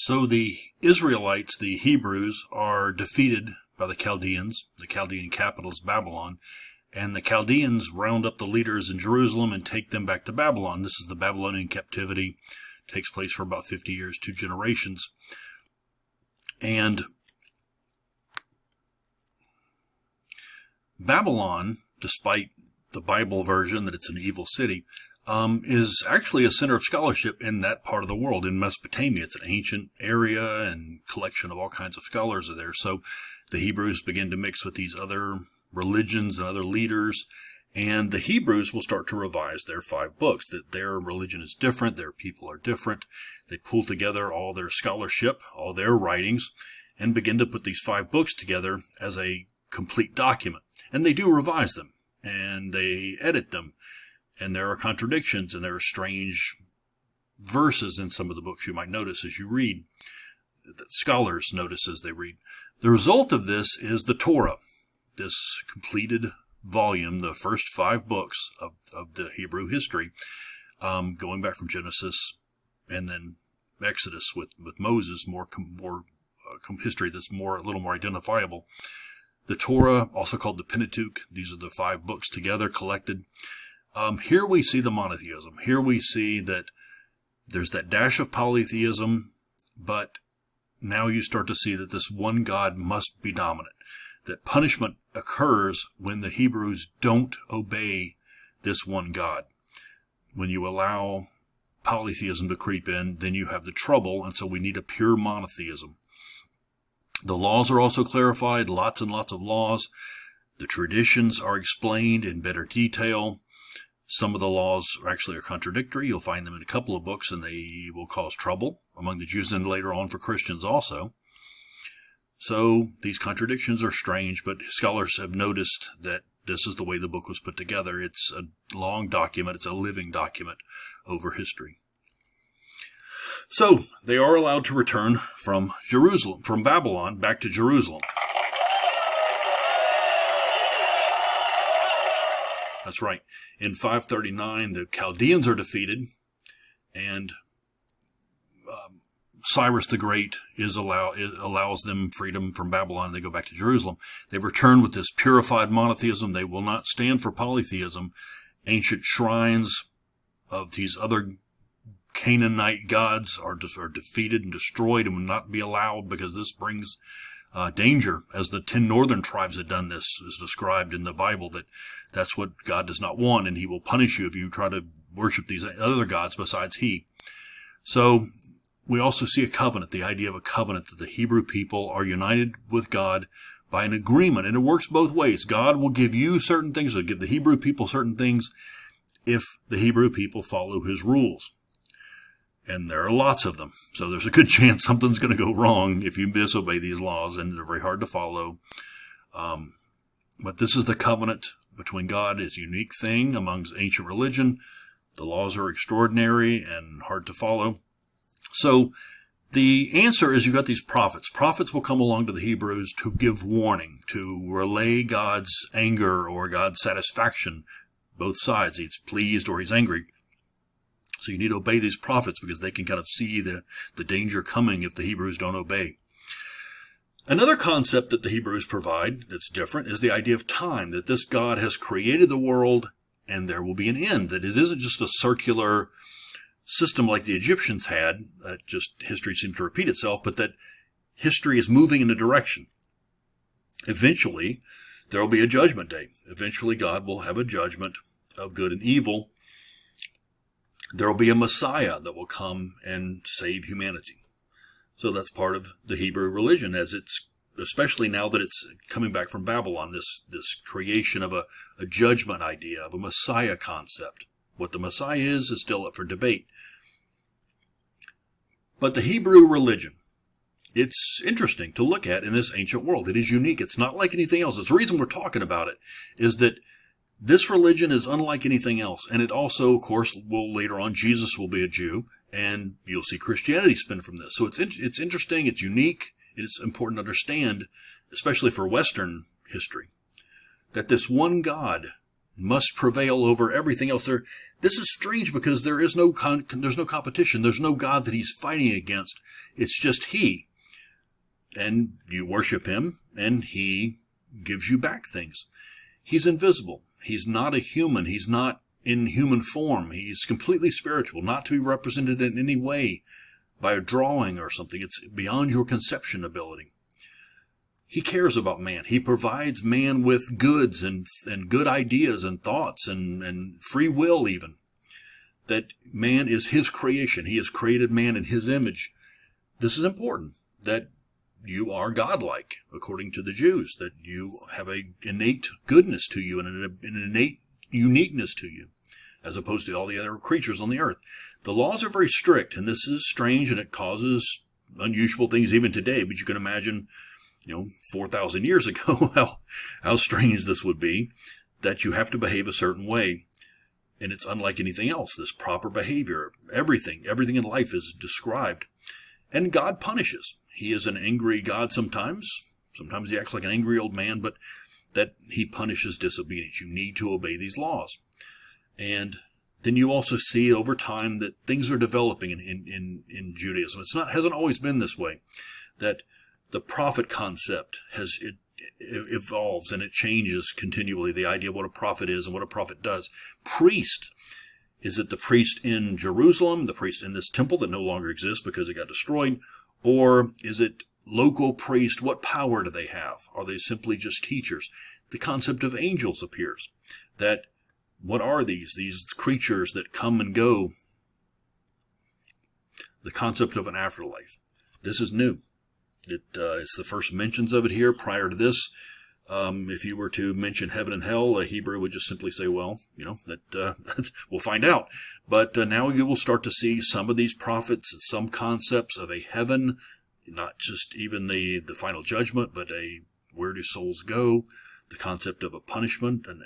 So the Israelites, the Hebrews, are defeated by the Chaldeans. The Chaldean capital is Babylon. And the Chaldeans round up the leaders in Jerusalem and take them back to Babylon. This is the Babylonian captivity. It takes place for about 50 years, 2 generations. And Babylon, despite the Bible version that it's an evil city, is actually a center of scholarship in that part of the world, in Mesopotamia. It's an ancient area and collection of all kinds of scholars are there. So the Hebrews begin to mix with these other religions and other leaders, and the Hebrews will start to revise their 5 books, that their religion is different, their people are different. They pull together all their scholarship, all their writings, and begin to put these 5 books together as a complete document. And they do revise them, and they edit them, and there are contradictions, and there are strange verses in some of the books you might notice as you read, that scholars notice as they read. The result of this is the Torah, this completed volume, the first 5 books of the Hebrew history, going back from Genesis and then Exodus with Moses, more history that's a little more identifiable. The Torah, also called the Pentateuch, these are the 5 books together collected. Here we see the monotheism. Here we see that there's that dash of polytheism, but now you start to see that this one God must be dominant. That punishment occurs when the Hebrews don't obey this one God. When you allow polytheism to creep in, then you have the trouble, and so we need a pure monotheism. The laws are also clarified, lots and lots of laws. The traditions are explained in better detail. Some of the laws actually are contradictory. You'll find them in a couple of books, and they will cause trouble among the Jews and later on for Christians also. So these contradictions are strange, but scholars have noticed that this is the way the book was put together. It's a long document. It's a living document over history. So they are allowed to return from Babylon, back to Jerusalem. That's right. In 539, the Chaldeans are defeated, and Cyrus the Great allows them freedom from Babylon, and they go back to Jerusalem. They return with this purified monotheism. They will not stand for polytheism. Ancient shrines of these other Canaanite gods are defeated and destroyed and will not be allowed, because this brings danger, as the 10 northern tribes had done. This is described in the Bible, that's what God does not want, and he will punish you if you try to worship these other gods besides he. So we also see a covenant, the idea of a covenant, that the Hebrew people are united with God by an agreement, and it works both ways. God will give you certain things, he'll give the Hebrew people certain things if the Hebrew people follow his rules. And there are lots of them, so there's a good chance something's going to go wrong if you disobey these laws, and they're very hard to follow. But this is the covenant between God. It's a unique thing amongst ancient religion. The laws are extraordinary and hard to follow. So the answer is, you've got these prophets. Prophets will come along to the Hebrews to give warning, to relay God's anger or God's satisfaction, both sides. He's pleased or he's angry. So you need to obey these prophets, because they can kind of see the danger coming if the Hebrews don't obey. Another concept that the Hebrews provide that's different is the idea of time, that this God has created the world and there will be an end, that it isn't just a circular system like the Egyptians had, just history seems to repeat itself, but that history is moving in a direction. Eventually, there will be a judgment day. Eventually, God will have a judgment of good and evil. There will be a Messiah that will come and save humanity. So that's part of the Hebrew religion, as it's, especially now that it's coming back from Babylon, this creation of a judgment idea, of a Messiah concept. What the Messiah is still up for debate. But the Hebrew religion, it's interesting to look at in this ancient world. It is unique. It's not like anything else. It's the reason we're talking about it, is that this religion is unlike anything else. And it also, of course, will later on, Jesus will be a Jew, and you'll see Christianity spin from this. So it's interesting, it's unique, it's important to understand, especially for Western history, that this one God must prevail over everything else. This is strange because there's no competition. There's no God that he's fighting against. It's just he. And you worship him, and he gives you back things. He's invisible. He's not a human. He's not in human form. He's completely spiritual, not to be represented in any way by a drawing or something. It's beyond your conception ability. He cares about man. He provides man with goods and good ideas and thoughts and free will even. That man is his creation. He has created man in his image. This is important, that you are godlike, according to the Jews, that you have an innate goodness to you and an innate uniqueness to you, as opposed to all the other creatures on the earth. The laws are very strict, and this is strange, and it causes unusual things even today, but you can imagine 4,000 years ago, how strange this would be, that you have to behave a certain way. And it's unlike anything else, this proper behavior. Everything in life is described. And God punishes. He is an angry God sometimes. Sometimes he acts like an angry old man, but that he punishes disobedience. You need to obey these laws. And then you also see over time that things are developing in Judaism. Hasn't always been this way. That the prophet concept it evolves and it changes continually. The idea of what a prophet is and what a prophet does. Priest. Is it the priest in Jerusalem, the priest in this temple that no longer exists because it got destroyed? Or is it local priest? What power do they have? Are they simply just teachers? The concept of angels appears. That what are these creatures that come and go? The concept of an afterlife. This is new. It's the first mentions of it here. Prior to this, if you were to mention heaven and hell, a Hebrew would just simply say, well, that we'll find out. But now you will start to see some of these prophets and some concepts of a heaven, not just even the final judgment, but where do souls go? The concept of a punishment and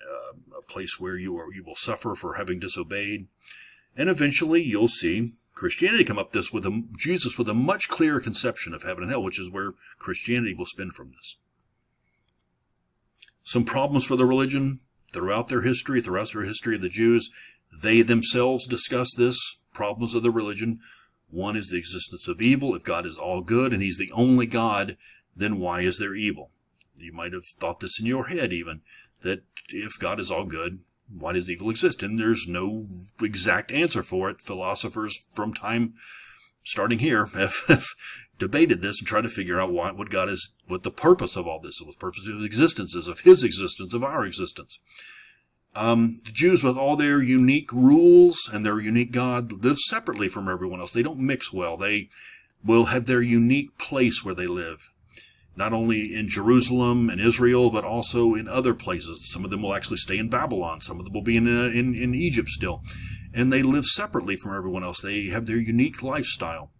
a place where you will suffer for having disobeyed. And eventually you'll see Christianity come up with Jesus with a much clearer conception of heaven and hell, which is where Christianity will spin from this. Some problems for the religion throughout their history of the Jews. They themselves discuss this, problems of the religion. One is the existence of evil. If God is all good and he's the only God, then why is there evil? You might have thought this in your head even, that if God is all good, why does evil exist? And there's no exact answer for it. Philosophers from time starting here have debated this and tried to figure out what the purpose of all this is, what the purpose of his existence is, of his existence, of our existence. The Jews, with all their unique rules and their unique God, live separately from everyone else. They don't mix well. They will have their unique place where they live. Not only in Jerusalem and Israel, but also in other places. Some of them will actually stay in Babylon. Some of them will be in Egypt still. And they live separately from everyone else. They have their unique lifestyle.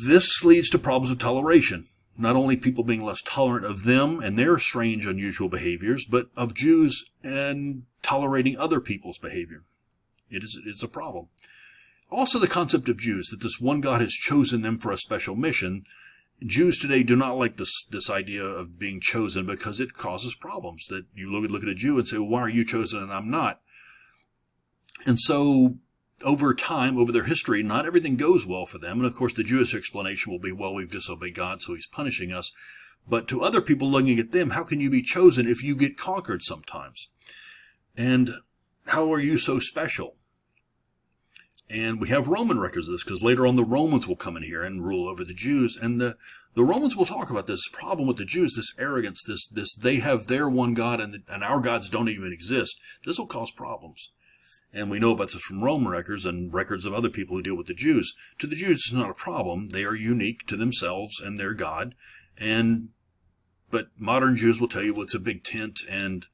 This leads to problems of toleration. Not only people being less tolerant of them and their strange, unusual behaviors, but of Jews and tolerating other people's behavior. It's a problem. Also the concept of Jews, that this one God has chosen them for a special mission. Jews today do not like this idea of being chosen because it causes problems. That you look at a Jew and say, well, why are you chosen and I'm not? And so over time, over their history, not everything goes well for them. And of course, the Jewish explanation will be, well, we've disobeyed God, so he's punishing us. But to other people looking at them, how can you be chosen if you get conquered sometimes? And how are you so special? And we have Roman records of this, because later on the Romans will come in here and rule over the Jews. And the Romans will talk about this problem with the Jews, this arrogance, this they have their one God and our gods don't even exist. This will cause problems. And we know about this from Roman records and records of other people who deal with the Jews. To the Jews, it's not a problem. They are unique to themselves and their God. But modern Jews will tell you, well, it's a big tent, and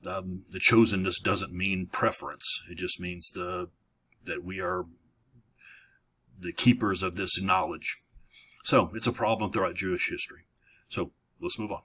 the chosenness doesn't mean preference. It just means that we are the keepers of this knowledge. So it's a problem throughout Jewish history. So let's move on.